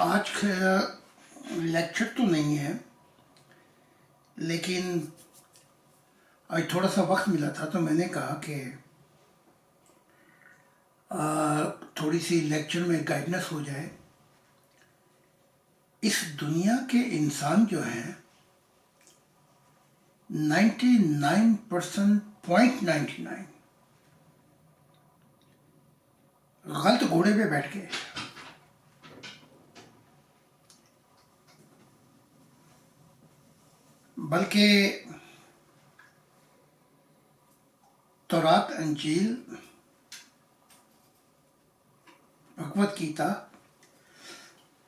آج کا لیکچر تو نہیں ہے، لیکن آج تھوڑا سا وقت ملا تھا تو میں نے کہا کہ تھوڑی سی لیکچر میں گائیڈنس ہو جائے۔ اس دنیا کے انسان جو ہیں 99.99% غلط گھوڑے پہ بیٹھ کے بلکہ تورات، انجیل، بھگوت گیتا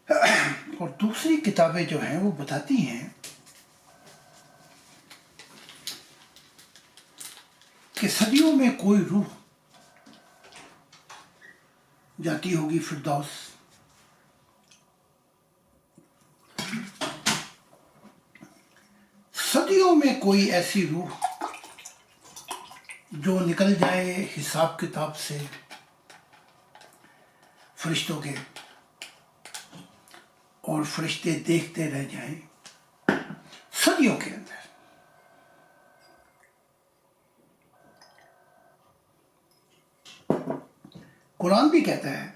اور دوسری کتابیں جو ہیں وہ بتاتی ہیں کہ صدیوں میں کوئی روح جاتی ہوگی فردوس، صدیوں میں کوئی ایسی روح جو نکل جائے حساب کتاب سے فرشتوں کے، اور فرشتے دیکھتے رہ جائیں صدیوں کے اندر۔ قرآن بھی کہتا ہے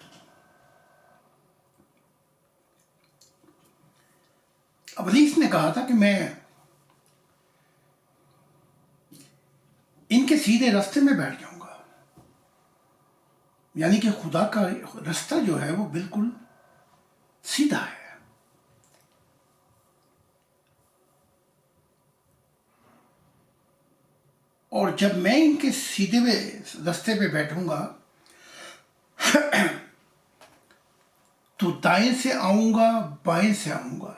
ابلیس نے کہا تھا کہ میں ان کے سیدھے راستے میں بیٹھ جاؤں گا، یعنی کہ خدا کا رستہ جو ہے وہ بالکل سیدھا ہے۔ اور جب میں ان کے سیدھے راستے پہ بیٹھوں گا تو دائیں سے آؤں گا، بائیں سے آؤں گا،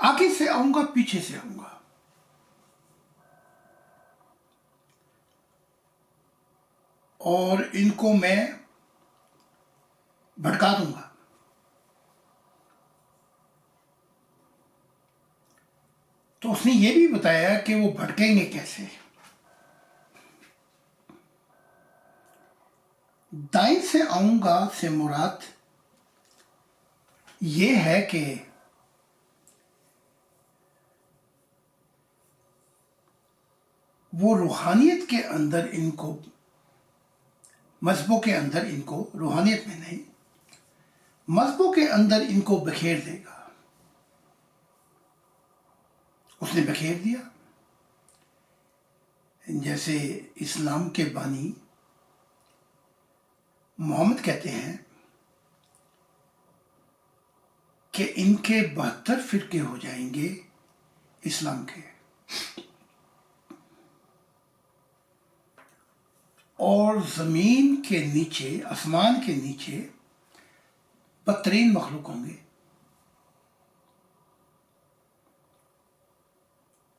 آگے سے آؤں گا، پیچھے سے آؤں گا، اور ان کو میں بھٹکا دوں گا۔ تو اس نے یہ بھی بتایا کہ وہ بھٹکیں گے کیسے۔ دائیں سے آؤں گا سے مراد یہ ہے کہ وہ روحانیت کے اندر ان کو، مذہبوں کے اندر ان کو، روحانیت میں نہیں، مذہبوں کے اندر ان کو بکھیر دے گا۔ اس نے بکھیر دیا، جیسے اسلام کے بانی محمد کہتے ہیں کہ ان کے 72 فرقے ہو جائیں گے اسلام کے، اور زمین کے نیچے، آسمان کے نیچے بدترین مخلوق ہوں گے۔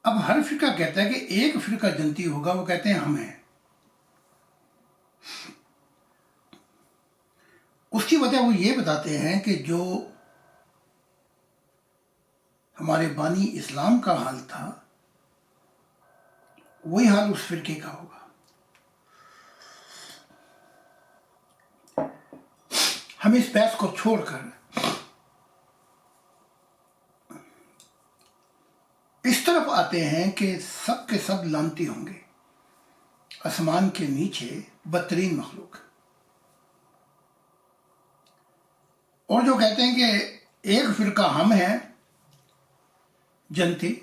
اب ہر فرقہ کہتا ہے کہ ایک فرقہ جنتی ہوگا، وہ کہتے ہیں ہم ہیں۔ اس کی وجہ وہ یہ بتاتے ہیں کہ جو ہمارے بانی اسلام کا حال تھا وہی حال اس فرقے کا ہوگا۔ ہم اس بحث کو چھوڑ کر اس طرف آتے ہیں کہ سب کے سب لعنتی ہوں گے، آسمان کے نیچے بدترین مخلوق، اور جو کہتے ہیں کہ ایک فرقہ ہم ہیں جنتی،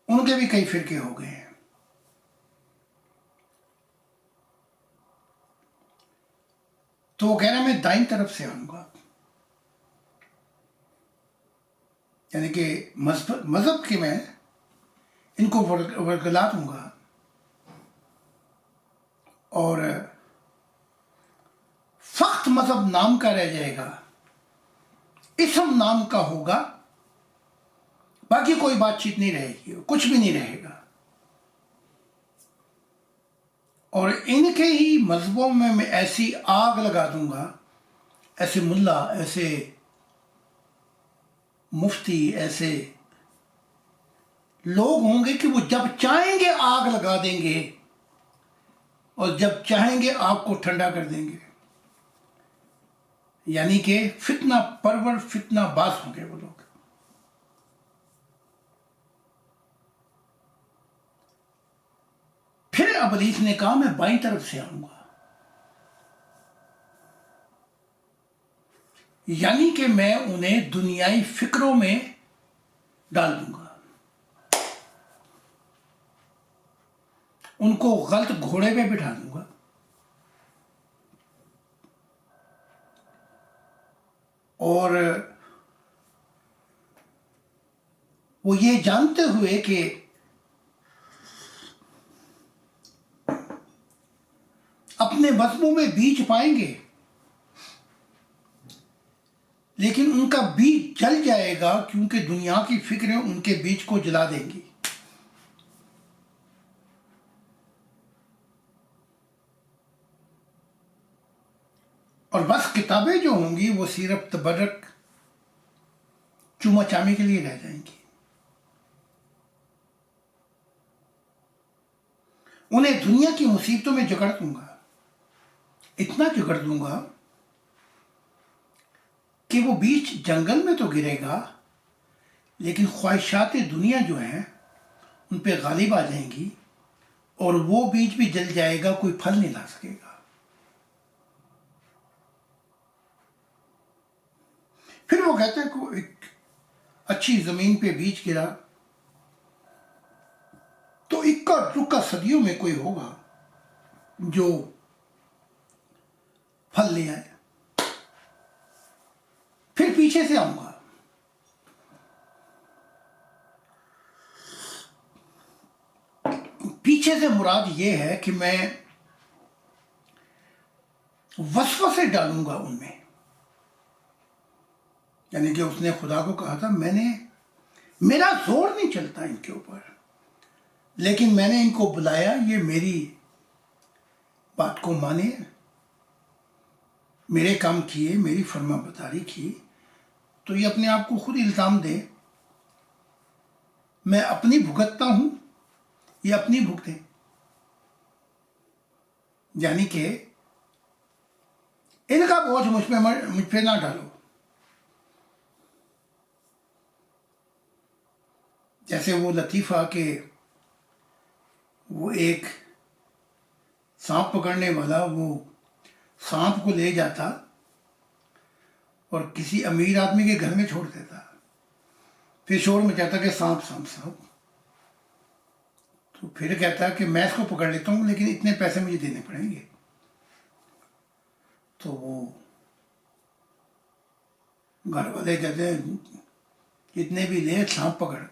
ان کے بھی کئی فرقے ہو گئے ہیں۔ تو وہ کہہ رہے ہیں میں دائیں طرف سے آؤں گا، یعنی کہ مذہب کے میں ان کو ورگلا دوں گا، اور فقط مذہب نام کا رہ جائے گا، اسم نام کا ہوگا، باقی کوئی بات چیت نہیں رہے گی، کچھ بھی نہیں رہے گا۔ اور ان کے ہی مذہبوں میں میں ایسی آگ لگا دوں گا، ایسے ملا، ایسے مفتی، ایسے لوگ ہوں گے کہ وہ جب چاہیں گے آگ لگا دیں گے، اور جب چاہیں گے آپ کو ٹھنڈا کر دیں گے. یعنی کہ فتنہ پرور فتنہ باز ہوں گے وہ لوگ. پھر ابلیس نے کہا میں بائیں طرف سے آؤں گا. یعنی کہ میں انہیں دنیائی فکروں میں ڈال دوں گا. ان کو غلط گھوڑے پہ بٹھا دوں گا. اور وہ یہ جانتے ہوئے کہ اپنے مذہبوں میں بیج پائیں گے لیکن ان کا بیج جل جائے گا کیونکہ دنیا کی فکریں ان کے بیج کو جلا دیں گی. اور بس کتابیں جو ہوں گی وہ صرف تبرک چوما چامی کے لیے رہ جائیں گی. انہیں دنیا کی مصیبتوں میں جکڑ دوں گا. اتنا جکڑ دوں گا کہ وہ بیج جنگل میں تو گرے گا لیکن خواہشات دنیا جو ہیں ان پہ غالب آ جائیں گی اور وہ بیج بھی جل جائے گا, کوئی پھل نہیں لا سکے گا. پھر وہ کہتے ہیں کہ ایک اچھی زمین پہ بیج گرا تو اکا دکا صدیوں میں کوئی ہوگا جو پھل لے آئے. پھر پیچھے سے آؤں گا. پیچھے سے مراد یہ ہے کہ میں وسوسے ڈالوں گا ان میں. یعنی کہ اس نے خدا کو کہا تھا میرا زور نہیں چلتا ان کے اوپر لیکن میں نے ان کو بلایا, یہ میری بات کو مانے, میرے کام کیے, میری فرما برداری کی تو یہ اپنے آپ کو خود الزام دے. میں اپنی بھگتتا ہوں, یہ اپنی بھگتے. یعنی کہ ان کا بوجھ مجھ پہ نہ ڈالو. جیسے وہ لطیفہ کہ وہ ایک سانپ پکڑنے والا وہ سانپ کو لے جاتا اور کسی امیر آدمی کے گھر میں چھوڑ دیتا, پھر شور مچاتا کہ سانپ سانپ سانپ. تو پھر کہتا کہ میں اس کو پکڑ لیتا ہوں لیکن اتنے پیسے مجھے دینے پڑیں گے. تو وہ گھر والے کہتے ہیں اتنے بھی لے, سانپ پکڑ.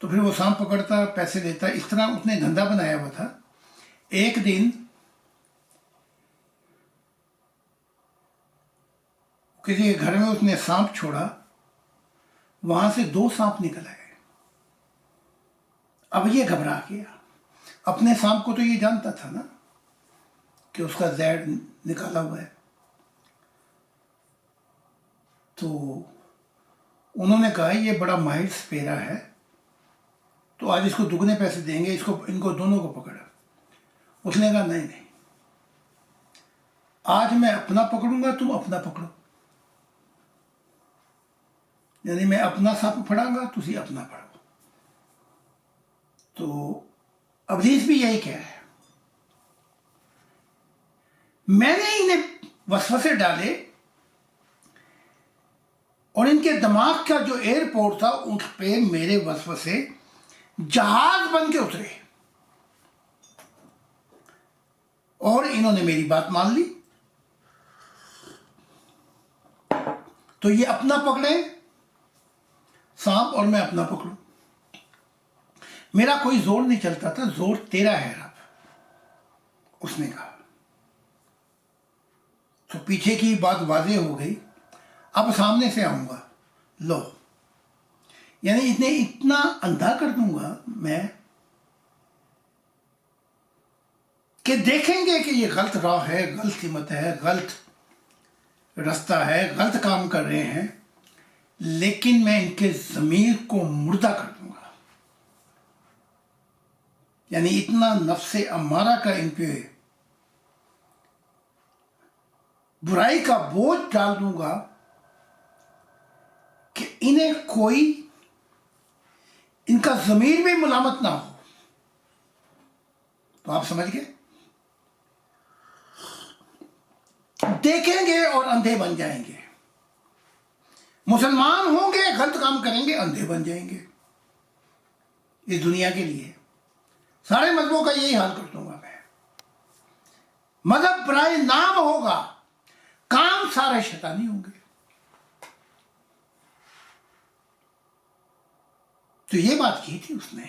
تو پھر وہ سانپ پکڑتا, پیسے دیتا. اس طرح اس نے دھندا بنایا ہوا تھا. ایک دن کسی کے گھر میں اس نے سانپ چھوڑا, وہاں سے 2 سانپ نکل آئے. اب یہ گھبرا گیا. اپنے سانپ کو تو یہ جانتا تھا نا کہ اس کا زہر نکالا ہوا ہے. تو انہوں نے کہا یہ بڑا ماہر سپیرا ہے تو آج اس کو دگنے پیسے دیں گے, ان کو دونوں کو پکڑا. اس نے کہا نہیں, آج میں اپنا پکڑوں گا, تم اپنا پکڑو. یعنی میں اپنا سانپ پھڑاں گا, تسی اپنا پھڑو. تو ابلیس بھی یہی کہہ رہا ہے. میں نے انہیں وسوسے ڈالے اور ان کے دماغ کا جو ایئرپورٹ تھا اس پہ میرے وسوسے جہاز بن کے اترے اور انہوں نے میری بات مان لی. تو یہ اپنا پکڑے سانپ اور میں اپنا پکڑوں. میرا کوئی زور نہیں چلتا تھا, زور تیرا ہے رب, اس نے کہا. تو پیچھے کی بات واضح ہو گئی. اب سامنے سے آؤں گا, لو. یعنی انہیں اتنا اندھا کر دوں گا میں کہ دیکھیں گے کہ یہ غلط راہ ہے, غلط سمت ہے, غلط رستہ ہے, غلط کام کر رہے ہیں, لیکن میں ان کے ضمیر کو مردہ کر دوں گا. یعنی اتنا نفس امارہ کا ان پہ برائی کا بوجھ ڈال دوں گا کہ انہیں کوئی ان کا ضمیر بھی ملامت نہ ہو. تو آپ سمجھ گئے, دیکھیں گے اور اندھے بن جائیں گے. مسلمان ہوں گے, غلط کام کریں گے, اندھے بن جائیں گے. اس دنیا کے لیے سارے مذہبوں کا یہی حال کر دوں گا میں. مذہب برائے نام ہوگا, کام سارے شیطانی ہوں گے. تو یہ بات کی تھی اس نے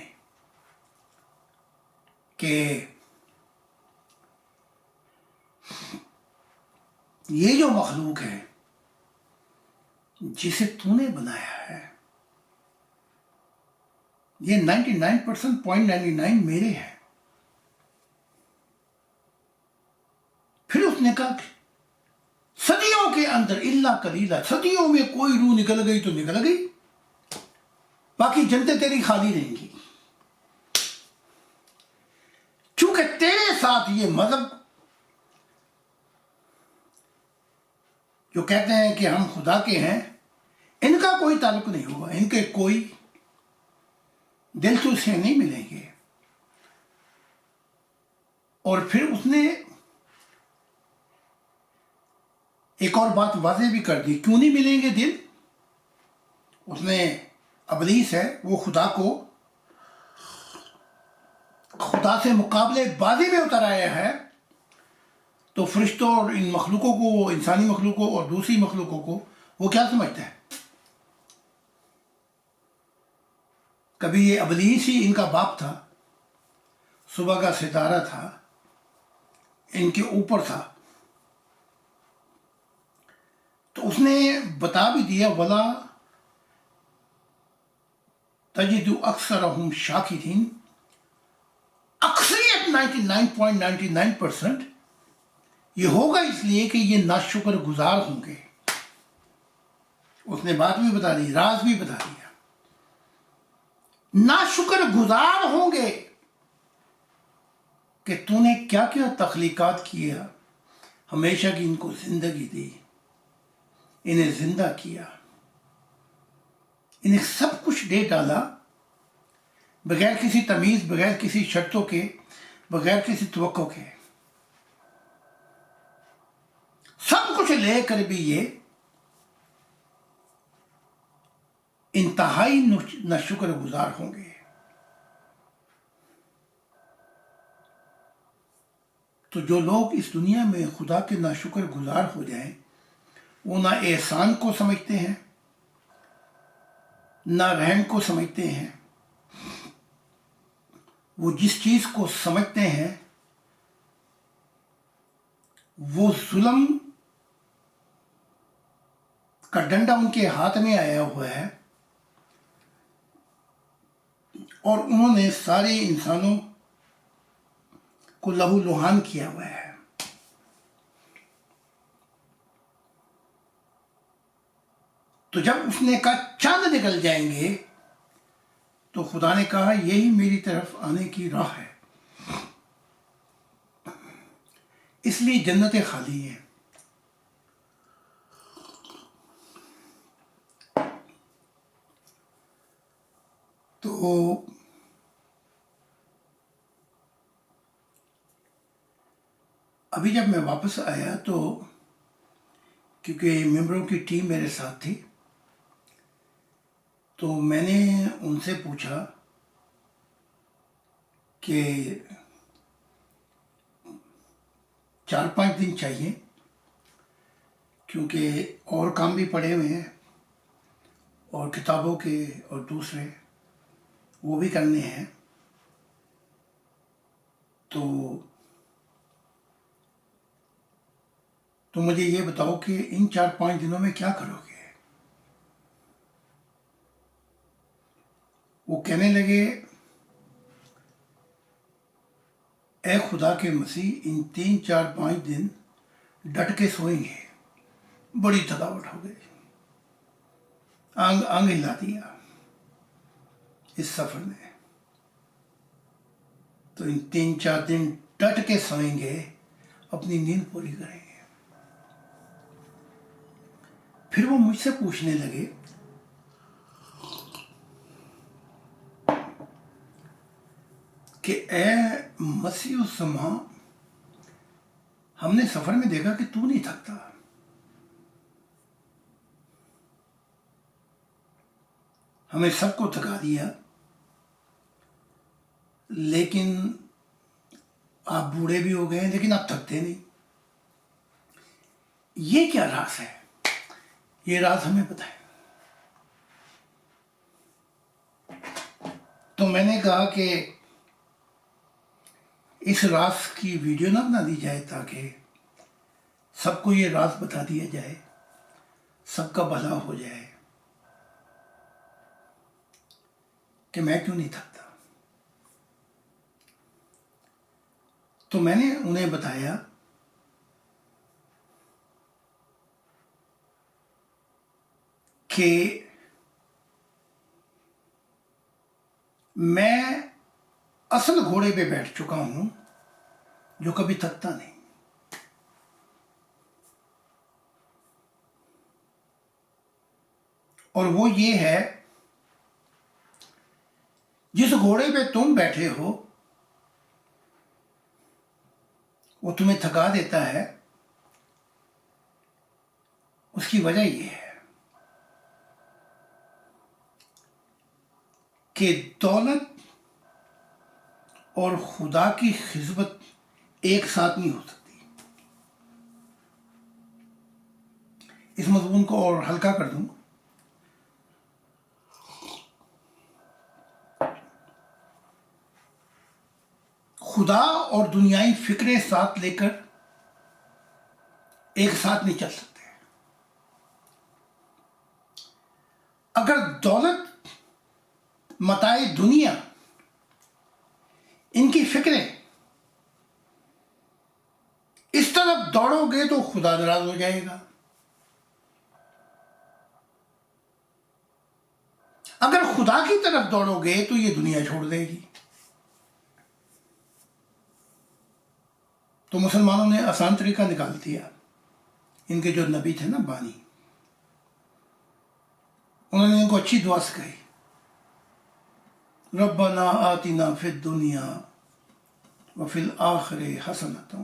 کہ یہ جو مخلوق ہے جسے تو نے بنایا ہے, یہ 99.99 میرے ہیں. پھر اس نے کہا کہ صدیوں کے اندر الا قلیلا, صدیوں میں کوئی روح نکل گئی تو نکل گئی, باقی جنتیں تیری خالی رہیں گی. چونکہ تیرے ساتھ یہ مذہب جو کہتے ہیں کہ ہم خدا کے ہیں, ان کا کوئی تعلق نہیں ہوگا, ان کے کوئی دل تو سے نہیں ملیں گے. اور پھر اس نے ایک اور بات واضح بھی کر دی, کیوں نہیں ملیں گے دل. اس نے, ابلیس ہے وہ خدا سے مقابلے بازی میں اتر آیا ہے, تو فرشتوں اور ان مخلوقوں کو, انسانی مخلوقوں اور دوسری مخلوقوں کو وہ کیا سمجھتا ہے؟ کبھی یہ ابلیس ہی ان کا باپ تھا, صبح کا ستارہ تھا, ان کے اوپر تھا. تو اس نے بتا بھی دیا, وَلَا تَجِدُ أَكْثَرَهُمْ شَاكِرِينَ, اکثریت 99.99% یہ ہوگا اس لیے کہ یہ ناشکر گزار ہوں گے. اس نے بات بھی بتا دی, راز بھی بتا دیا, ناشکر گزار ہوں گے کہ تو نے کیا کیا تخلیقات کیا, ہمیشہ کی ان کو زندگی دی, انہیں زندہ کیا, انہیں سب کچھ دے ڈالا بغیر کسی تمیز, بغیر کسی شرطوں کے, بغیر کسی توقع کے. سب کچھ لے کر بھی یہ انتہائی ناشکر گزار ہوں گے. تو جو لوگ اس دنیا میں خدا کے ناشکر گزار ہو جائیں, وہ نہ احسان کو سمجھتے ہیں, نہ رحم کو سمجھتے ہیں. وہ جس چیز کو سمجھتے ہیں وہ ظلم کا ڈنڈا ان کے ہاتھ میں آیا ہوا ہے, اور انہوں نے سارے انسانوں کو لہو لہان کیا ہوا ہے. تو جب اس نے کہا چاند نکل جائیں گے, تو خدا نے کہا یہی میری طرف آنے کی راہ ہے, اس لیے جنتیں خالی ہیں. تو ابھی جب میں واپس آیا تو کیونکہ ممبروں کی ٹیم میرے ساتھ تھی, تو میں نے ان سے پوچھا کہ 4-5 دن چاہیے, کیونکہ اور کام بھی پڑے ہوئے ہیں, اور کتابوں کے اور دوسرے وہ بھی کرنے ہیں. تو مجھے یہ بتاؤ کہ ان 4-5 دنوں میں کیا کرو گے؟ وہ کہنے لگے, اے خدا کے مسیح, ان 3-4-5 دن ڈٹ کے سوئیں گے, بڑی تھکاوٹ ہو گئی, آنگ ہلا دیا اس سفر میں. تو ان 3-4 دن ڈٹ کے سوئیں گے، اپنی نیند پوری کریں گے۔ پھر وہ مجھ سے پوچھنے لگے کہ اے مسیح الزمان، ہم نے سفر میں دیکھا کہ تو نہیں تھکتا، ہمیں سب کو تھکا دیا، لیکن آپ بوڑھے بھی ہو گئے ہیں لیکن آپ تھکتے نہیں، یہ کیا راز ہے؟ یہ راز ہمیں بتائیں۔ تو میں نے کہا کہ اس راز کی ویڈیو نہ بنا دی جائے تاکہ سب کو یہ راز بتا دیا جائے، سب کا بھلا ہو جائے کہ میں کیوں نہیں تھکتا۔ تو میں نے انہیں بتایا کہ میں اصل گھوڑے پہ بیٹھ چکا ہوں جو کبھی تھکتا نہیں، اور وہ یہ ہے، جس گھوڑے پہ تم بیٹھے ہو وہ تمہیں تھکا دیتا ہے، اس کی وجہ یہ ہے کہ دولت اور خدا کی خدمت ایک ساتھ نہیں ہو سکتی۔ اس مضمون کو اور ہلکا کر دوں، خدا اور دنیائی فکریں ساتھ لے کر ایک ساتھ نہیں چل سکتے۔ اگر دولت، متاع دنیا، ان کی فکریں اس طرف دوڑو گے تو خدا ناراض ہو جائے گا، اگر خدا کی طرف دوڑو گے تو یہ دنیا چھوڑ دے گی۔ تو مسلمانوں نے آسان طریقہ نکال دیا، ان کے جو نبی تھے نا، بانی، انہوں نے ان کو اچھی دعا سکھائی، ربنا آتنا فی الدنیا وفی الآخرہ حسنۃ،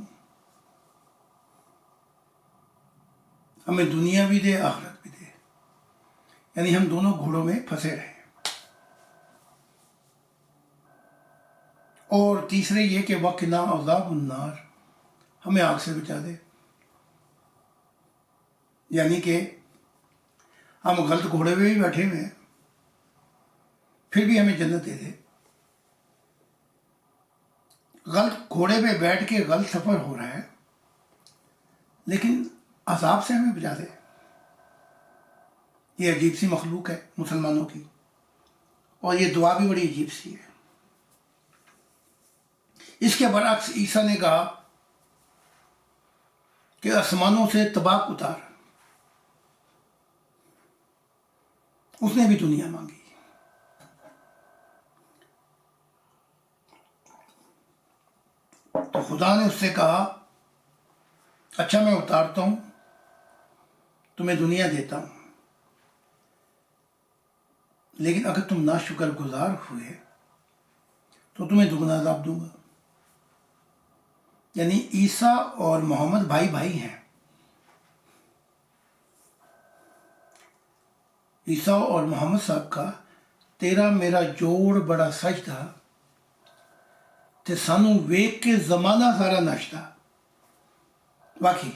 ہمیں دنیا بھی دے، آخرت بھی دے، یعنی ہم دونوں گھوڑوں میں پھنسے رہے۔ اور تیسرے یہ کہ وقنا عذاب النار، ہمیں آگ سے بچا دے، یعنی کہ ہم غلط گھوڑے پہ بھی بیٹھے ہوئے ہیں، پھر بھی ہمیں جنت دے دے۔ غلط گھوڑے پہ بیٹھ کے غلط سفر ہو رہا ہے، لیکن عذاب سے ہمیں بچا دے۔ یہ عجیب سی مخلوق ہے مسلمانوں کی، اور یہ دعا بھی بڑی عجیب سی ہے۔ اس کے برعکس عیسیٰ نے کہا کہ آسمانوں سے طباق اتار، اس نے بھی دنیا مانگی۔ تو خدا نے اس سے کہا اچھا میں اتارتا ہوں، تمہیں دنیا دیتا ہوں، لیکن اگر تم ناشکر گزار ہوئے تو تمہیں دگنا عذاب دوں گا۔ یعنی عیسیٰ اور محمد بھائی بھائی ہیں۔ عیسیٰ اور محمد صاحب کا تیرا میرا جوڑ بڑا سجدہ تے سانو ویک کے زمانہ سارا نشتا۔ واقعی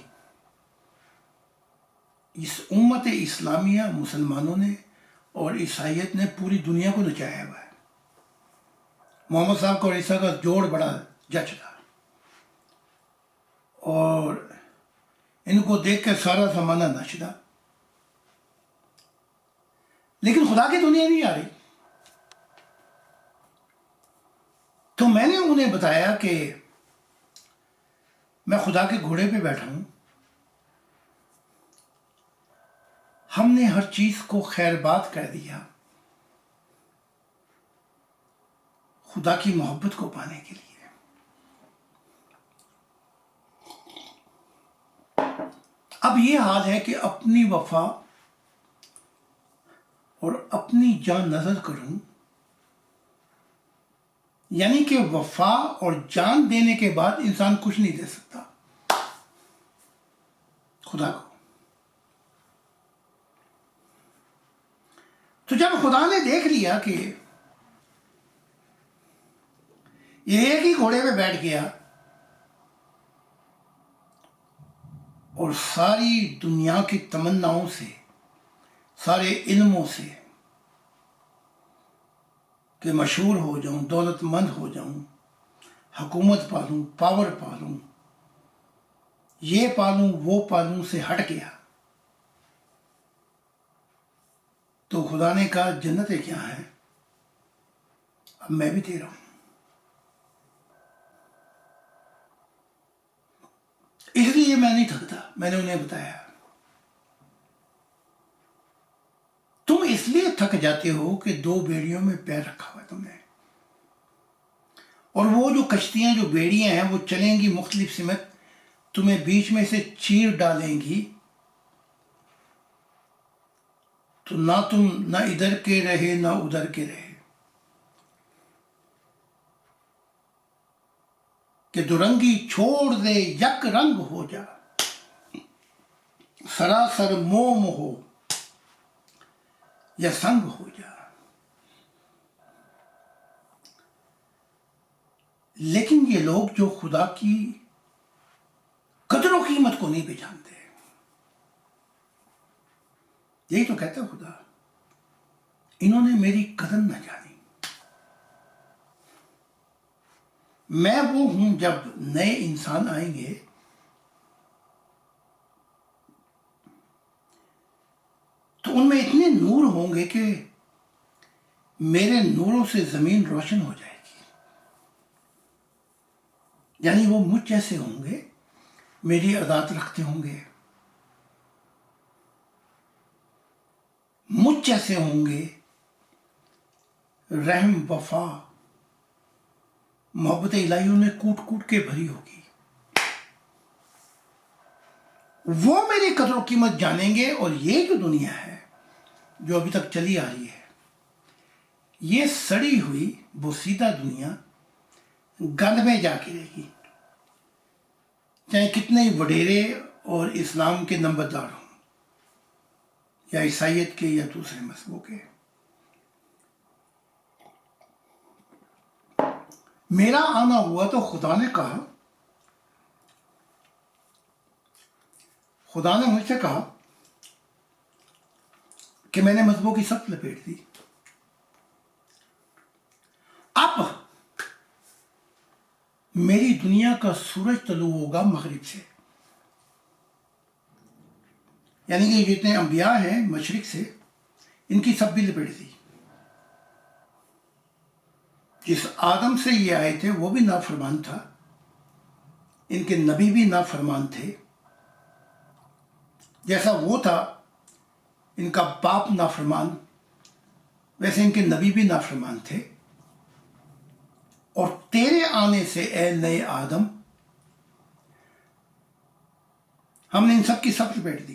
اس امت اسلامیہ، مسلمانوں نے اور عیسائیت نے پوری دنیا کو نچایا ہوا ہے۔ محمد صاحب کا اور عیسیٰ کا جوڑ بڑا جچتا، اور ان کو دیکھ کے سارا زمانہ نچتا، لیکن خدا کی دنیا نہیں آ رہی۔ تو میں نے انہیں بتایا کہ میں خدا کے گھوڑے پہ بیٹھا ہوں، ہم نے ہر چیز کو خیر بات کر دیا خدا کی محبت کو پانے کے لیے۔ اب یہ حال ہے کہ اپنی وفا اور اپنی جان نذر کروں، یعنی کہ وفا اور جان دینے کے بعد انسان کچھ نہیں دے سکتا خدا کو۔ تو جب خدا نے دیکھ لیا کہ یہ ایک ہی گھوڑے پہ بیٹھ گیا اور ساری دنیا کی تمناؤں سے، سارے علموں سے کہ مشہور ہو جاؤں، دولت مند ہو جاؤں، حکومت پالوں، پاور پالوں، یہ پالوں وہ پالوں سے ہٹ گیا، تو خدا نے کہا جنتیں کیا ہیں، اب میں بھی دے رہا ہوں۔ اس لیے میں نہیں تھکتا، میں نے انہیں بتایا تم اس لیے تھک جاتے ہو کہ 2 بیڑیوں میں پیر رکھا ہوا ہے تم نے، اور وہ جو کشتیاں، جو بیڑیاں ہیں، وہ چلیں گی مختلف سمت، تمہیں بیچ میں سے چیر ڈالیں گی، تو نہ تم نہ ادھر کے رہے نہ ادھر کے رہے، کہ درنگی چھوڑ دے یک رنگ ہو جا، سراسر موم ہو یا سنگ ہو جا۔ لیکن یہ لوگ جو خدا کی قدر و قیمت کو نہیں پہچانتے، یہی تو کہتا ہے خدا، انہوں نے میری قدر نہ جانی۔ میں وہ ہوں جب نئے انسان آئیں گے تو ان میں اتنے نور ہوں گے کہ میرے نوروں سے زمین روشن ہو جائے گی، یعنی وہ مجھ جیسے ہوں گے، میری عادات رکھتے ہوں گے، مجھ جیسے ہوں گے، رحم، وفا، محبت الہی انہیں کوٹ کوٹ کے بھری ہوگی، وہ میری قدر و قیمت جانیں گے۔ اور یہ جو دنیا ہے جو ابھی تک چلی آ رہی ہے، یہ سڑی ہوئی بوسیدہ دنیا گند میں جا کے رہے گی، چاہے کتنے ہی وڈیرے اور اسلام کے نمبردار ہوں، یا عیسائیت کے یا دوسرے مذہبوں کے۔ میرا آنا ہوا تو خدا نے کہا، خدا نے مجھ سے کہا کہ میں نے مذہبوں کی سب لپیٹ دی، اب میری دنیا کا سورج طلوع ہوگا مغرب سے، یعنی کہ جتنے انبیاء ہیں مشرق سے، ان کی سب بھی لپیٹ دی۔ جس آدم سے یہ آئے تھے وہ بھی نافرمان تھا، ان کے نبی بھی نافرمان تھے، جیسا وہ تھا ان کا باپ نافرمان، ویسے ان کے نبی بھی نافرمان تھے۔ اور تیرے آنے سے اے نئے آدم، ہم نے ان سب کی سب لپیٹ دی۔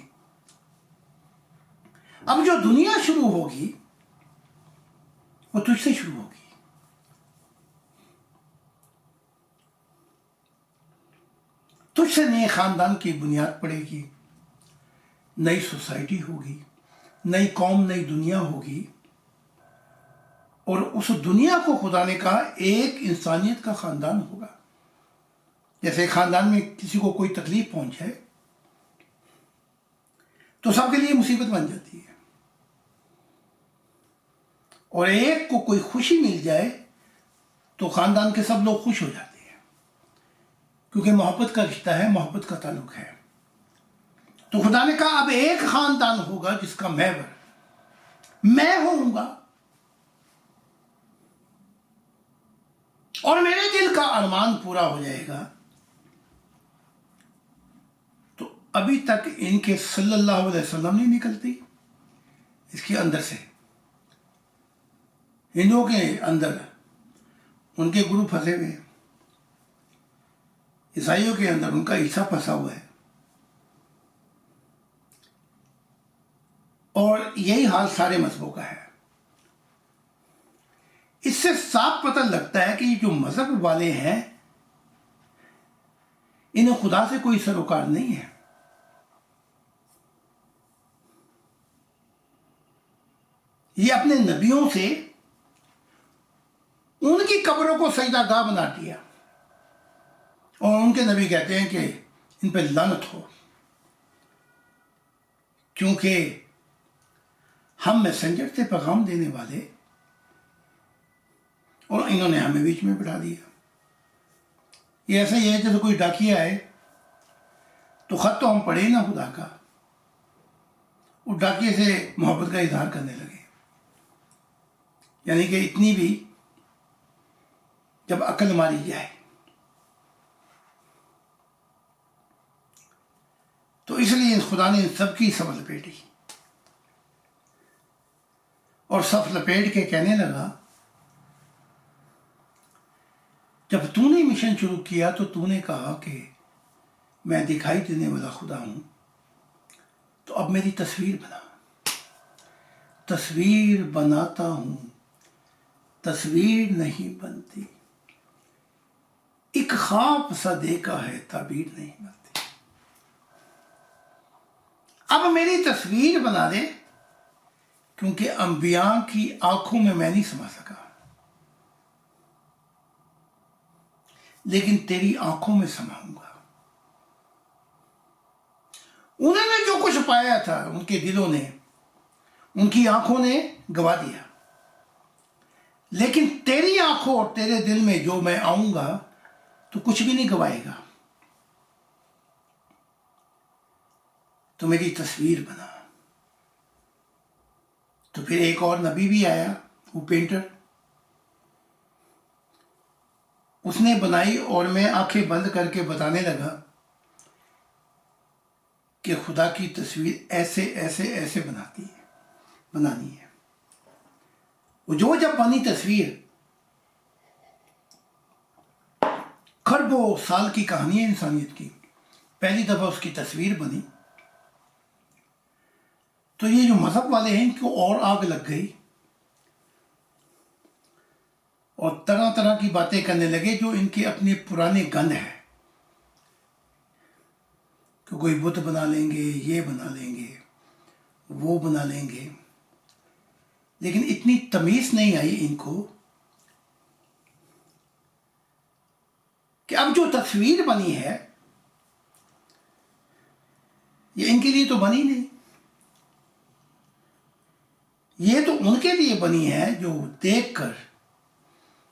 اب جو دنیا شروع ہوگی وہ تجھ سے شروع ہوگی، تجھ سے نئے خاندان کی بنیاد پڑے گی، نئی سوسائٹی ہوگی، نئی قوم، نئی دنیا ہوگی، اور اس دنیا کو خدا نے کہا ایک انسانیت کا خاندان ہوگا۔ جیسے خاندان میں کسی کو کوئی تکلیف پہنچے تو سب کے لیے مصیبت بن جاتی ہے، اور ایک کو کوئی خوشی مل جائے تو خاندان کے سب لوگ خوش ہو جاتے ہیں، کیونکہ محبت کا رشتہ ہے، محبت کا تعلق ہے۔ تو خدا نے کہا اب ایک خاندان ہوگا جس کا محور میں ہوں گا، اور میرے دل کا ارمان پورا ہو جائے گا۔ تو ابھی تک ان کے صلی اللہ علیہ وسلم نہیں نکلتی اس کے اندر سے، ہندوؤں کے اندر ان کے گرو پھنسے ہوئے ہیں، عیسائیوں کے اندر ان کا عیسیٰ پھنسا ہوا ہے، یہی حال سارے مذہبوں کا ہے۔ اس سے صاف پتہ لگتا ہے کہ یہ جو مذہب والے ہیں انہیں خدا سے کوئی سروکار نہیں ہے۔ یہ اپنے نبیوں سے ان کی قبروں کو سجدہ گاہ بنا دیا، اور ان کے نبی کہتے ہیں کہ ان پہ لعنت ہو، کیونکہ ہم میسنجر تھے، پیغام دینے والے، اور انہوں نے ہمیں بیچ میں بٹھا دیا۔ یہ ایسا ہی ہے جیسے کوئی ڈاکیا آئے تو خط تو ہم پڑھے نا خدا کا، وہ ڈاکیے سے محبت کا اظہار کرنے لگے، یعنی کہ اتنی بھی جب عقل ماری جائے۔ تو اس لیے خدا نے سب کی صف لپیٹی، اور صف لپیٹ کے کہنے لگا جب تو نے مشن شروع کیا تو تو نے کہا کہ میں دکھائی دینے والا خدا ہوں، تو اب میری تصویر بنا۔ تصویر بناتا ہوں، تصویر نہیں بنتی، ایک خواب سا دیکھا ہے تعبیر نہیں بنتی۔ اب میری تصویر بنا دے، کیونکہ انبیاء کی آنکھوں میں نہیں سما سکا، لیکن تیری آنکھوں میں سماؤں گا۔ انہوں نے جو کچھ پایا تھا ان کے دلوں نے، ان کی آنکھوں نے گوا دیا، لیکن تیری آنکھوں اور تیرے دل میں جو میں آؤں گا تو کچھ بھی نہیں گوائے گا۔ تو میری تصویر بنا۔ تو پھر ایک اور نبی بھی آیا، وہ پینٹر، اس نے بنائی، اور میں آنکھیں بند کر کے بتانے لگا کہ خدا کی تصویر ایسے ایسے ایسے بنانی ہے۔ وہ جب بنی تصویر، کھربوں سال کی کہانی ہے انسانیت کی، پہلی دفعہ اس کی تصویر بنی، تو یہ جو مذہب والے ہیں ان کو اور آگ لگ گئی، اور طرح طرح کی باتیں کرنے لگے جو ان کے اپنے پرانے گند ہیں، کہ کوئی بت بنا لیں گے، یہ بنا لیں گے، وہ بنا لیں گے، لیکن اتنی تمیز نہیں آئی ان کو کہ اب جو تصویر بنی ہے یہ ان کے لیے تو بنی نہیں، یہ تو ان کے لیے بنی ہے جو دیکھ کر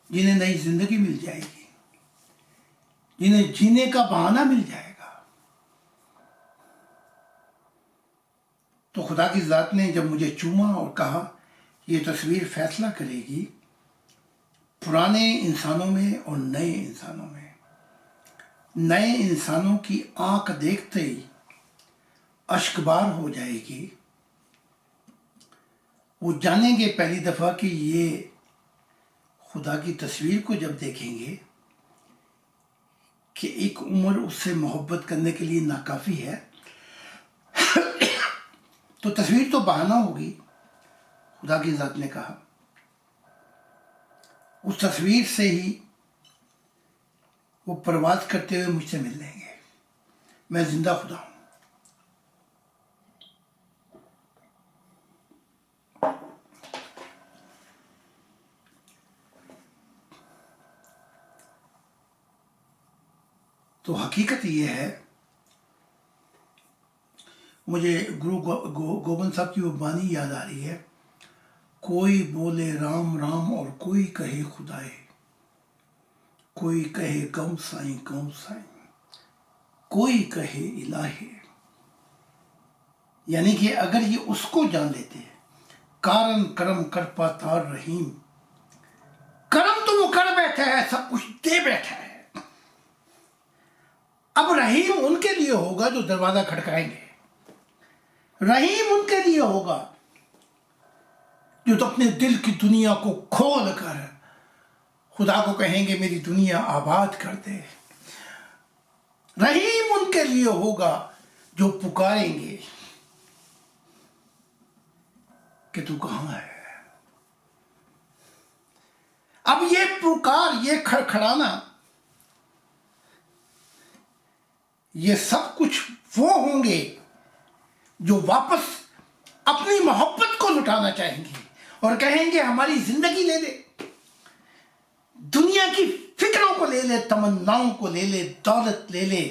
جنہیں نئی زندگی مل جائے گی، جنہیں جینے کا بہانہ مل جائے گا۔ تو خدا کی ذات نے جب مجھے چوما اور کہا یہ تصویر فیصلہ کرے گی پرانے انسانوں میں اور نئے انسانوں میں، نئے انسانوں کی آنکھ دیکھتے ہی اشکبار ہو جائے گی، وہ جانیں گے پہلی دفعہ کہ یہ خدا کی تصویر کو جب دیکھیں گے کہ ایک عمر اس سے محبت کرنے کے لیے ناکافی ہے، تو تصویر تو بہانہ ہوگی۔ خدا کی ذات نے کہا اس تصویر سے ہی وہ پرواز کرتے ہوئے مجھ سے مل لیں گے، میں زندہ خدا ہوں۔ تو حقیقت یہ ہے، مجھے گرو گوبند صاحب کی وہ بانی یاد آ رہی ہے، کوئی بولے رام رام اور کوئی کہے خدائے، کوئی کہے گو سائیں گو سائیں، کوئی کہے الہے۔ یعنی کہ اگر یہ اس کو جان لیتے کارن کرم کر پاتار رحیم، کرم تو وہ کر بیٹھا ہے، سب کچھ دے بیٹھا ہے، اب رحیم ان کے لیے ہوگا جو دروازہ کھٹکائیں گے، رحیم ان کے لیے ہوگا جو تو اپنے دل کی دنیا کو کھول کر خدا کو کہیں گے میری دنیا آباد کر دے، رحیم ان کے لیے ہوگا جو پکاریں گے کہ تو کہاں ہے. اب یہ پکار، یہ کھڑکھڑانا، یہ سب کچھ وہ ہوں گے جو واپس اپنی محبت کو لٹانا چاہیں گے اور کہیں گے ہماری زندگی لے لے، دنیا کی فکروں کو لے لے، تمناؤں کو لے لے، دولت لے لے،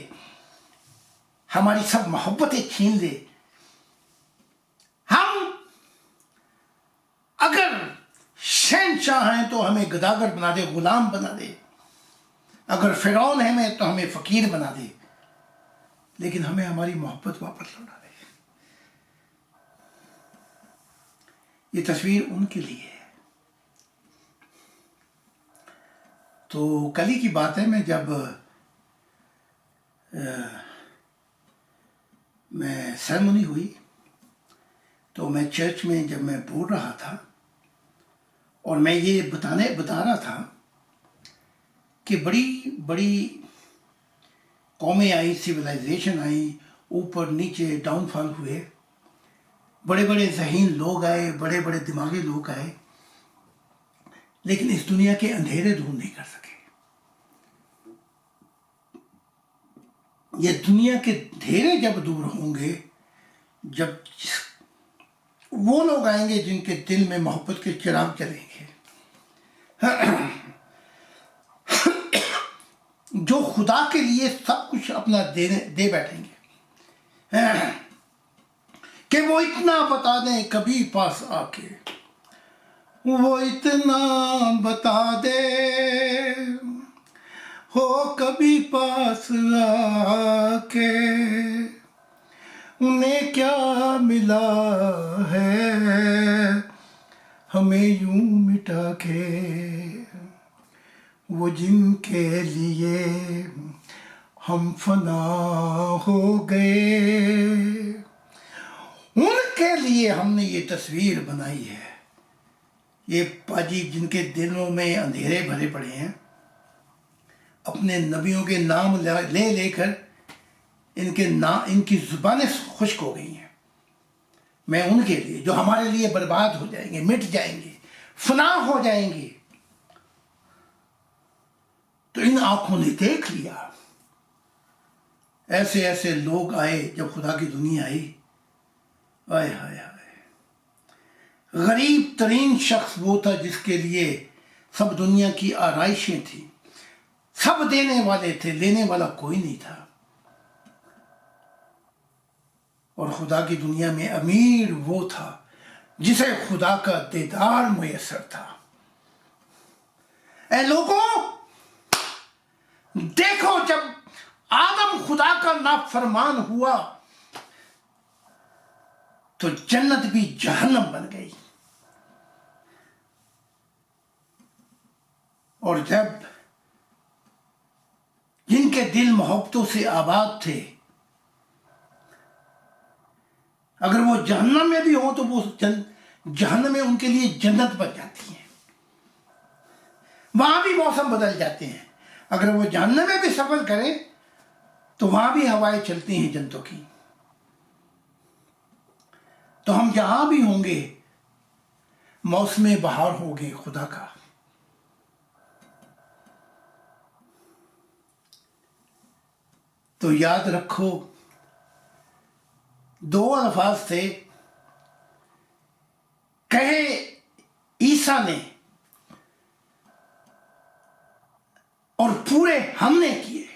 ہماری سب محبتیں چھین لے. ہم اگر شہنشاہ ہیں تو ہمیں گداگر بنا دے، غلام بنا دے. اگر فرعون ہیں میں تو ہمیں فقیر بنا دے، لیکن ہمیں ہماری محبت واپس لوٹا دے. یہ تصویر ان کے لیے ہے. تو کل ہی کی بات ہے، میں جب میں سیرمونی ہوئی تو میں چرچ میں جب میں بول رہا تھا اور میں یہ بتا رہا تھا کہ بڑی بڑی قومیں آئی، سویلائزیشن آئی، اوپر نیچے ڈاؤن فال ہوئے، بڑے بڑے ذہین لوگ آئے، بڑے بڑے دماغی لوگ آئے، لیکن اس دنیا کے اندھیرے دور نہیں کر سکے. یہ دنیا کے اندھیرے جب دور ہوں گے، جب وہ لوگ آئیں گے جن کے دل میں محبت کے چراغ جلیں گے، جو خدا کے لیے سب کچھ اپنا دے بیٹھیں گے، کہ وہ اتنا بتا دیں کبھی پاس آ کے، وہ اتنا بتا دے ہو کبھی پاس آ کے، انہیں کیا ملا ہے ہمیں یوں مٹا کے، وہ جن کے لیے ہم فنا ہو گئے، ان کے لیے ہم نے یہ تصویر بنائی ہے. یہ پاجی جن کے دلوں میں اندھیرے بھرے پڑے ہیں، اپنے نبیوں کے نام لے لے کر ان کی زبانیں خشک ہو گئی ہیں. میں ان کے لیے جو ہمارے لیے برباد ہو جائیں گے، مٹ جائیں گے، فنا ہو جائیں گے، تو ان آنکھوں نے دیکھ لیا. ایسے ایسے لوگ آئے جب خدا کی دنیا آئی. آئے ہائے ہائے، غریب ترین شخص وہ تھا جس کے لیے سب دنیا کی آرائشیں تھیں، سب دینے والے تھے، لینے والا کوئی نہیں تھا. اور خدا کی دنیا میں امیر وہ تھا جسے خدا کا دیدار میسر تھا. اے لوگوں، دیکھو جب آدم خدا کا نافرمان ہوا تو جنت بھی جہنم بن گئی، اور جب جن کے دل محبتوں سے آباد تھے، اگر وہ جہنم میں بھی ہوں تو وہ جہنم میں ان کے لیے جنت بن جاتی ہے. وہاں بھی موسم بدل جاتے ہیں. اگر وہ جہنم میں بھی سفر کریں تو وہاں بھی ہوائیں چلتی ہیں جنتوں کی. تو ہم جہاں بھی ہوں گے موسم بہار ہوگے خدا کا. تو یاد رکھو، دو الفاظ تھے کہے عیسیٰ نے اور پورے ہم نے کیے.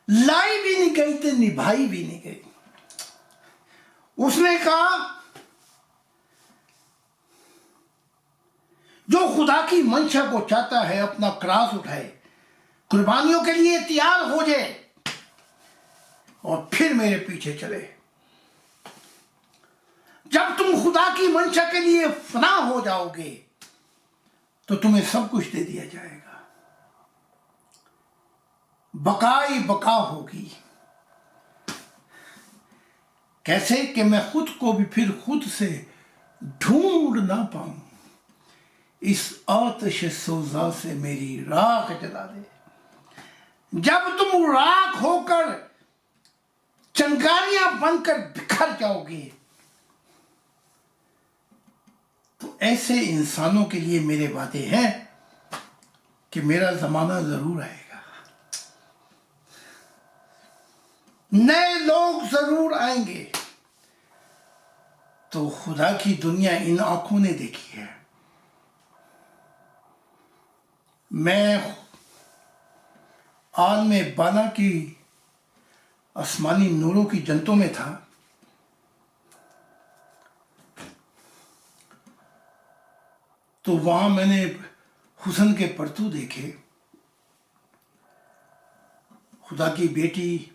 لائی بھی نہیں گئی تو نبھائی بھی نہیں گئی. اس نے کہا جو خدا کی منشا کو چاہتا ہے اپنا کراس اٹھائے، قربانیوں کے لیے تیار ہو جائے اور پھر میرے پیچھے چلے. جب تم خدا کی منشا کے لیے فنا ہو جاؤ گے تو تمہیں سب کچھ دے دیا جائے گا. بقائی بقا ہوگی. کیسے کہ میں خود کو بھی پھر خود سے ڈھونڈ نہ پاؤں، اس آتش سوزا سے میری راکھ جلا دے. جب تم راکھ ہو کر چنگاریاں بن کر بکھر جاؤ گے تو ایسے انسانوں کے لیے میرے وعدے ہیں کہ میرا زمانہ ضرور آئے گا، نئے لوگ ضرور آئیں گے۔ تو خدا کی دنیا ان آنکھوں نے دیکھی ہے۔ میں عالم بالا کی آسمانی نوروں کی جنتوں میں تھا، تو وہاں میں نے حسن کے پرتو دیکھے، خدا کی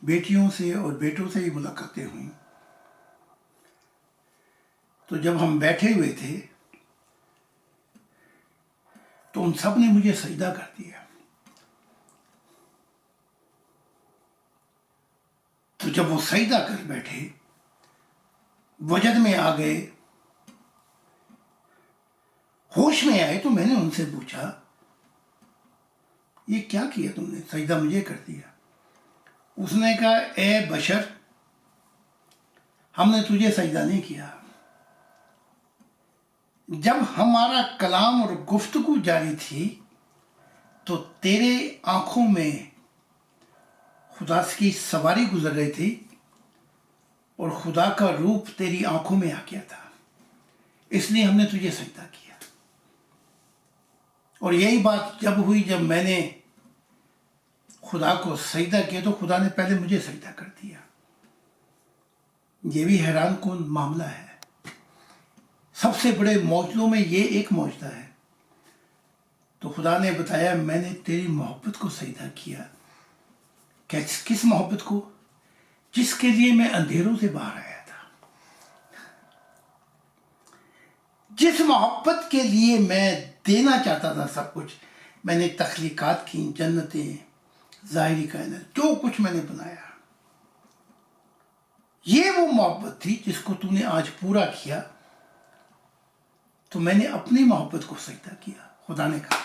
بیٹیوں سے اور بیٹوں سے ہی ملاقاتیں ہوئیں۔ تو جب ہم بیٹھے ہوئے تھے تو ان سب نے مجھے سجدہ کر دیا۔ تو جب وہ سجدہ کر بیٹھے، وجد میں آ گئے، ہوش میں آئے، تو میں نے ان سے پوچھا یہ کیا کیا تم نے، سجدہ مجھے کر دیا؟ اس نے کہا اے بشر، ہم نے تجھے سجدہ نہیں کیا، جب ہمارا کلام اور گفتگو جاری تھی تو تیرے آنکھوں میں خدا کی سواری گزر رہی تھی اور خدا کا روپ تیری آنکھوں میں آ گیا تھا، اس لیے ہم نے تجھے سجدہ کیا۔ اور یہی بات جب ہوئی، جب میں نے خدا کو سجدہ کیا تو خدا نے پہلے مجھے سجدہ کر دیا۔ یہ بھی حیران کن معاملہ ہے۔ سب سے بڑے معجزوں میں یہ ایک معجزہ ہے۔ تو خدا نے بتایا میں نے تیری محبت کو سجدہ کیا۔ کس محبت کو؟ جس کے لیے میں اندھیروں سے باہر آیا تھا، جس محبت کے لیے میں دینا چاہتا تھا سب کچھ، میں نے تخلیقات کی، جنتیں، ظاہری کائنات، جو کچھ میں نے بنایا، یہ وہ محبت تھی جس کو تو نے آج پورا کیا۔ تو میں نے اپنی محبت کو سجدہ کیا۔ خدا نے کہا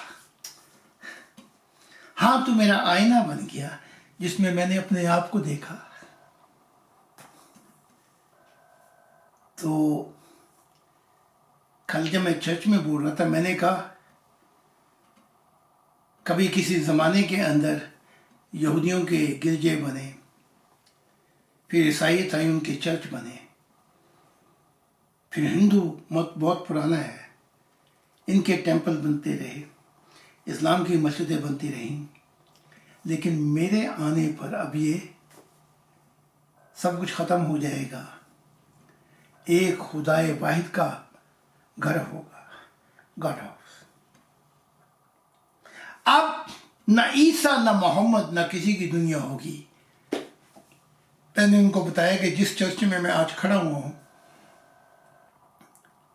ہاں تو میرا آئینہ بن گیا جس میں میں نے اپنے آپ کو دیکھا۔ تو کل جب میں چرچ میں بول رہا تھا، میں نے کہا کبھی کسی زمانے کے اندر یہودیوں کے گرجے بنے، پھر عیسائی تھے ان کے چرچ بنے، پھر ہندو مت بہت پرانا ہے، ان کے ٹیمپل بنتے رہے، اسلام کی مسجدیں بنتی رہیں، لیکن میرے آنے پر اب یہ سب کچھ ختم ہو جائے گا۔ ایک خدائے واحد کا گھر ہوگا، گاڈ ہاؤس۔ اب نہ عیسیٰ نہ محمد نہ کسی کی دنیا ہوگی۔ میں نے ان کو بتایا کہ جس چرچ میں آج کھڑا ہوا ہوں،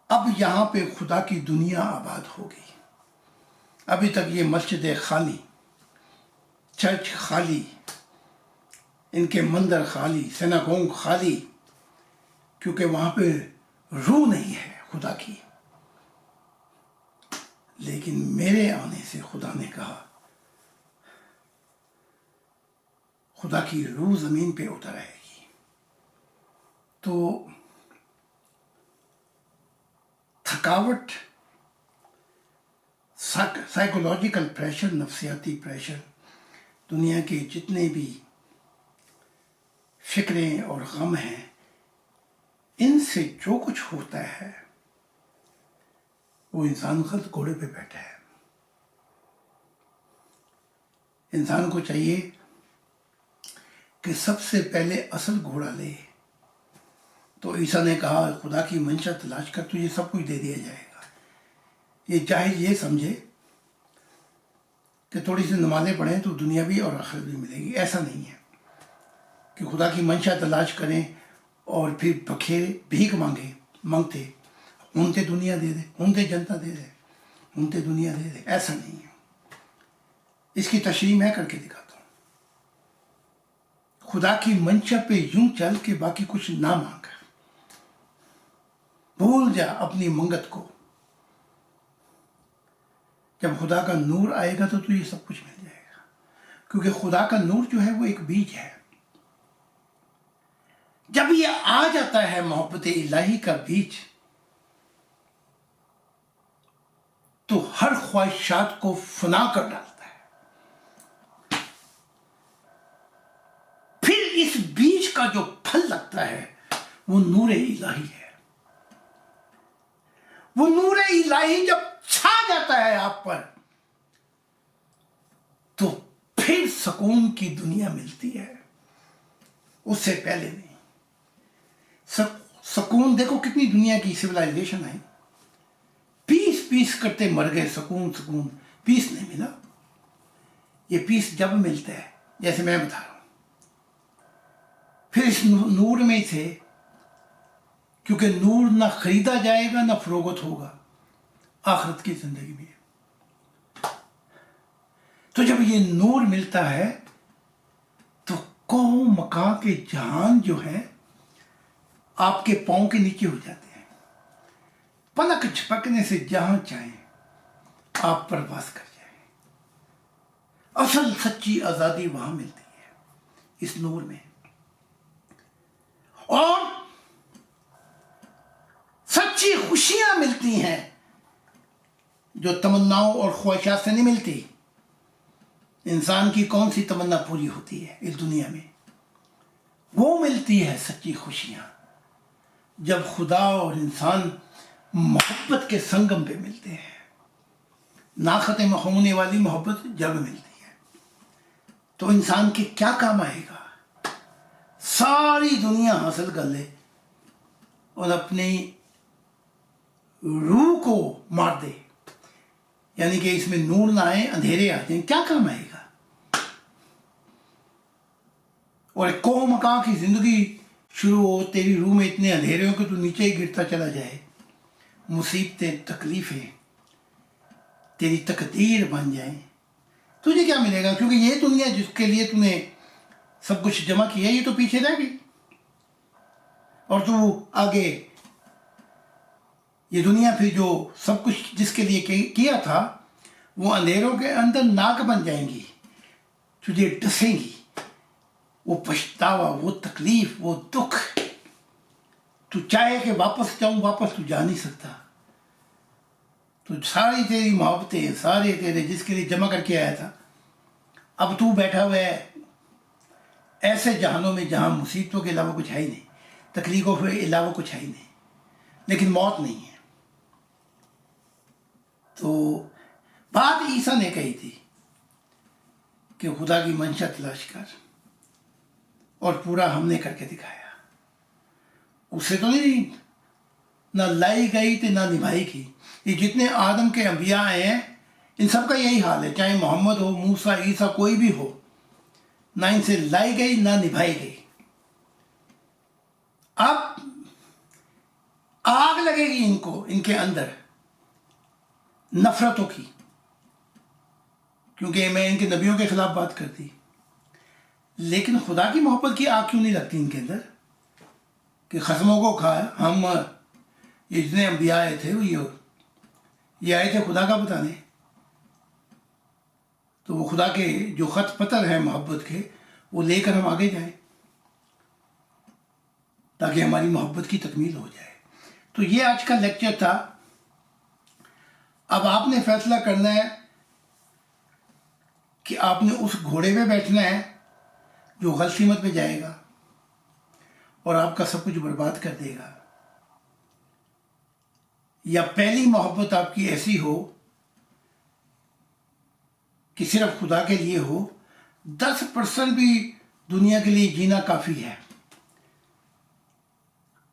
اب یہاں پہ خدا کی دنیا آباد ہوگی۔ ابھی تک یہ مسجدیں خالی، چرچ خالی، ان کے مندر خالی، سیناگوگ خالی، کیونکہ وہاں پہ روح نہیں ہے خدا کی۔ لیکن میرے آنے سے خدا نے کہا خدا کی روح زمین پہ اتر آئے گی۔ تو تھکاوٹ، سائیکولوجیکل پریشر، نفسیاتی پریشر، دنیا کے جتنے بھی فکریں اور غم ہیں، ان سے جو کچھ ہوتا ہے وہ انسان غلط گھوڑے پہ بیٹھا ہے۔ انسان کو چاہیے کہ سب سے پہلے اصل گھوڑا لے۔ تو عیسیٰ نے کہا خدا کی منشا تلاش کر، تجھے سب کچھ دے دیا جائے گا۔ یہ جاہل یہ سمجھے کہ تھوڑی سی نمازیں پڑھیں تو دنیا بھی اور آخرت بھی ملے گی، ایسا نہیں ہے کہ خدا کی منشا تلاش کریں اور پھر بکھیرے بھیک مانگتے ہونتے دنیا دے دے، ہونتے جنتا دے دے، ہونتے دنیا دے دے، ایسا نہیں ہے۔ اس کی تشریح میں کر کے دکھاتا ہوں۔ خدا کی منشا پہ یوں چل کے باقی کچھ نہ مانگ، بھول جا اپنی منگت کو۔ جب خدا کا نور آئے گا تو تجھے سب کچھ مل جائے گا، کیونکہ خدا کا نور جو ہے وہ ایک بیج ہے۔ جب یہ آ جاتا ہے محبت الہی کا بیج، تو ہر خواہشات کو فنا کر ڈالتا ہے. پھر اس بیج کا جو پھل لگتا ہے وہ نور الہی ہے. وہ نور الہی جب چھا جاتا ہے آپ پر تو پھر سکون کی دنیا ملتی ہے، اس سے پہلے نہیں. سکون دیکھو کتنی دنیا کی سویلائزیشن ہے، پیس پیس کرتے مر گئے، سکون سکون، پیس نہیں ملا. یہ پیس جب ملتا ہے جیسے میں بتا رہا ہوں، پھر اس نور میں سے، کیونکہ نور نہ خریدا جائے گا نہ فروغت ہوگا آخرت کی زندگی میں. تو جب یہ نور ملتا ہے تو قوم مکان کے جہان جو ہے آپ کے پاؤں کے نیچے ہو جاتے ہیں. پلک جھپکنے سے جہاں چاہیں آپ پرواز کر جائیں. اصل سچی آزادی وہاں ملتی ہے اس نور میں. اور سچی خوشیاں ملتی ہیں جو تمناؤں اور خواہشات سے نہیں ملتی. انسان کی کون سی تمنا پوری ہوتی ہے اس دنیا میں؟ وہ ملتی ہے سچی خوشیاں جب خدا اور انسان محبت کے سنگم پہ ملتے ہیں. نا ختم ہونے والی محبت جب ملتی ہے تو انسان کے کیا کام آئے گا؟ ساری دنیا حاصل کر لے اور اپنی روح کو مار دے، یعنی کہ اس میں نور نہ آئے، اندھیرے آ جائیں، کیا کام آئے گا؟ اور ایک کوہ مکان کی زندگی شروع ہو، تیری روح میں اتنے اندھیرے ہو کہ تو نیچے ہی گرتا چلا جائے، مصیبتیں تکلیفیں تیری تقدیر بن جائیں، تجھے کیا ملے گا؟ کیونکہ یہ دنیا جس کے لیے تم نے سب کچھ جمع کیا یہ تو پیچھے رہ گئی، اور تو آگے یہ دنیا پھر جو سب کچھ جس کے لیے کیا تھا وہ اندھیروں کے اندر ناک بن جائیں گی، تجھے ڈسیں گی. وہ پچھتاوا، وہ تکلیف، وہ دکھ، تو چاہے کہ واپس جاؤں، واپس تو جا نہیں سکتا. تو ساری تیری محبتیں، سارے تیرے جس کے لیے جمع کر کے آیا تھا، اب تو بیٹھا ہوا ہے ایسے جہانوں میں جہاں مصیبتوں کے علاوہ کچھ ہے ہی نہیں، تکلیفوں کے علاوہ کچھ ہے ہی نہیں، لیکن موت نہیں ہے. تو بات عیسیٰ نے کہی تھی کہ خدا کی منشا تلاش کر، اور پورا ہم نے کر کے دکھایا. اس سے تو نہیں نہ لائی گئی تھی نہ نبھائی گئی. یہ جتنے آدم کے انبیاء ہیں ان سب کا یہی حال ہے، چاہے محمد ہو، موسیٰ، عیسیٰ، کوئی بھی ہو، نہ ان سے لائی گئی نہ نبھائی گئی. اب آگ لگے گی ان کو، ان کے اندر نفرتوں کی، کیونکہ میں ان کے نبیوں کے خلاف بات کرتی. لیکن خدا کی محبت کی آگ کیوں نہیں لگتی ان کے اندر کہ خصموں کو کھایا؟ ہم یہ جتنے انبیاء آئے تھے وہ یہ آئے تھے خدا کا بتانے، تو وہ خدا کے جو خط پتر ہیں محبت کے وہ لے کر ہم آگے جائیں تاکہ ہماری محبت کی تکمیل ہو جائے. تو یہ آج کا لیکچر تھا. اب آپ نے فیصلہ کرنا ہے کہ آپ نے اس گھوڑے پہ بیٹھنا ہے جو غلط سمت پہ جائے گا اور آپ کا سب کچھ برباد کر دے گا، یا پہلی محبت آپ کی ایسی ہو کہ صرف خدا کے لیے ہو، 10% بھی دنیا کے لیے جینا کافی ہے.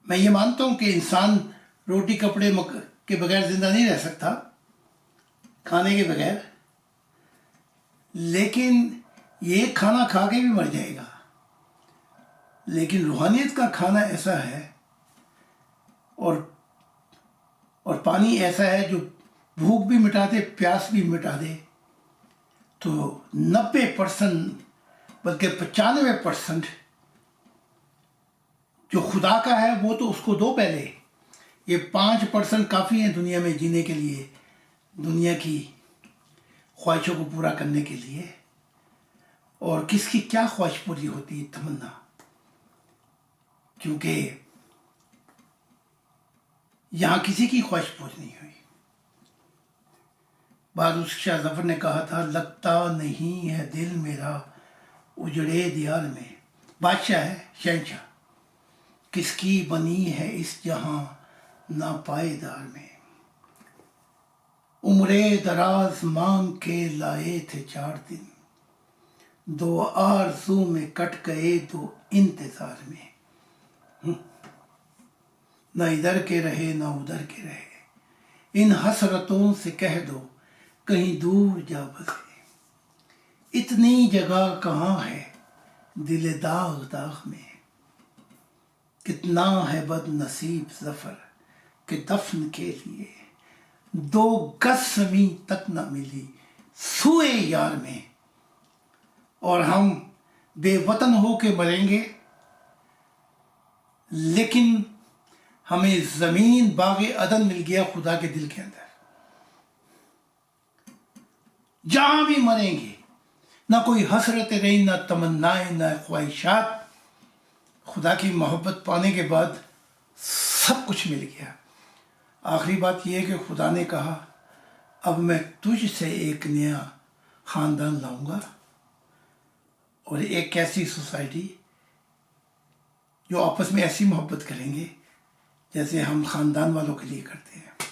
میں یہ مانتا ہوں کہ انسان روٹی کپڑے کے بغیر زندہ نہیں رہ سکتا، کھانے کے بغیر، لیکن یہ کھانا کھا کے بھی مر جائے گا. لیکن روحانیت کا کھانا ایسا ہے اور پانی ایسا ہے جو بھوک بھی مٹا دے، پیاس بھی مٹا دے. تو 90% بلکہ 95% جو خدا کا ہے وہ تو اس کو دو پہلے. یہ 5% کافی ہیں دنیا میں جینے کے لیے، دنیا کی خواہشوں کو پورا کرنے کے لیے. اور کس کی کیا خواہش پوری ہوتی ہے؟ تمنا. کیونکہ یہاں کسی کی خواہش پوری نہیں ہوئی. بعد اس شاہ ظفر نے کہا تھا لگتا نہیں ہے دل میرا اجڑے دیار میں. بادشاہ ہے، شہنشاہ، کس کی بنی ہے اس جہاں ناپائیدار میں. عمرے دراز مانگ کے لائے تھے 4 دن، 2 آرزو میں کٹ گئے 2 انتظار میں. نہ ادھر کے رہے نہ ادھر کے رہے، ان حسرتوں سے کہہ دو کہیں دور جا بسے. اتنی جگہ کہاں ہے دل داغ داغ میں، کتنا ہے بد نصیب ظفر کہ دفن کے لیے 2 گز زمین تک نہ ملی سوئے یار میں. اور ہم بے وطن ہو کے مریں گے، لیکن ہمیں زمین باغ عدن مل گیا خدا کے دل کے اندر. جہاں بھی مریں گے نہ کوئی حسرت رہی، نہ تمنائیں، نہ خواہشات. خدا کی محبت پانے کے بعد سب کچھ مل گیا. آخری بات یہ ہے کہ خدا نے کہا اب میں تجھ سے ایک نیا خاندان لاؤں گا، اور ایک ایسی سوسائٹی جو آپس میں ایسی محبت کریں گے جیسے ہم خاندان والوں کے لیے کرتے ہیں.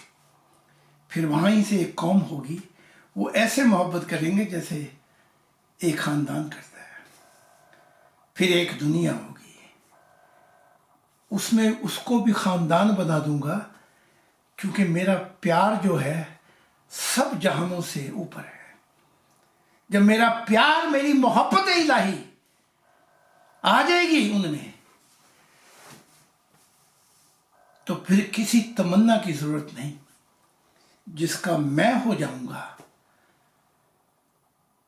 پھر وہاں ہی سے ایک قوم ہوگی، وہ ایسے محبت کریں گے جیسے ایک خاندان کرتا ہے. پھر ایک دنیا ہوگی، اس میں اس کو بھی خاندان بنا دوں گا، کیونکہ میرا پیار جو ہے سب جہانوں سے اوپر ہے. جب میرا پیار، میری محبت الہی آ جائے گی ان میں، تو پھر کسی تمنا کی ضرورت نہیں. جس کا میں ہو جاؤں گا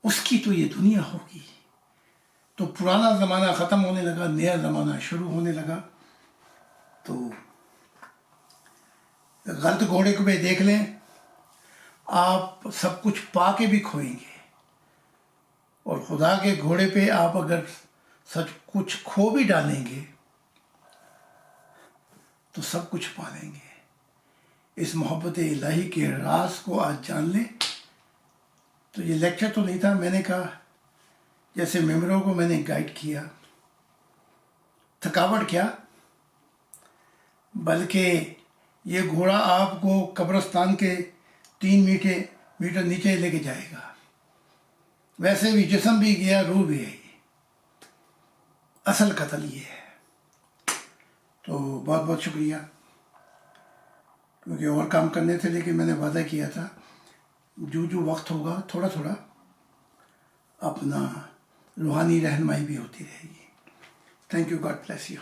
اس کی تو یہ دنیا ہوگی. تو پرانا زمانہ ختم ہونے لگا، نیا زمانہ شروع ہونے لگا. تو غلط گھوڑے کو بھی دیکھ لیں، آپ سب کچھ پا کے بھی کھوئیں گے. اور خدا کے گھوڑے پہ آپ اگر سچ کچھ کھو بھی ڈالیں گے تو سب کچھ پا لیں گے. اس محبت الہی کے راز کو آج جان لیں. تو یہ لیکچر تو نہیں تھا، میں نے کہا جیسے ممبروں کو میں نے گائیڈ کیا. تھکاوٹ کیا، بلکہ یہ گھوڑا آپ کو قبرستان کے 3 میٹر نیچے لے کے جائے گا. ویسے بھی جسم بھی گیا، روح بھی ہے. اصل قتل یہ ہے. تو بہت بہت شکریہ، کیونکہ اور کام کرنے تھے، لیکن میں نے وعدہ کیا تھا جو وقت ہوگا تھوڑا تھوڑا اپنا روحانی رہنمائی بھی ہوتی رہے گی. Thank you, God bless you.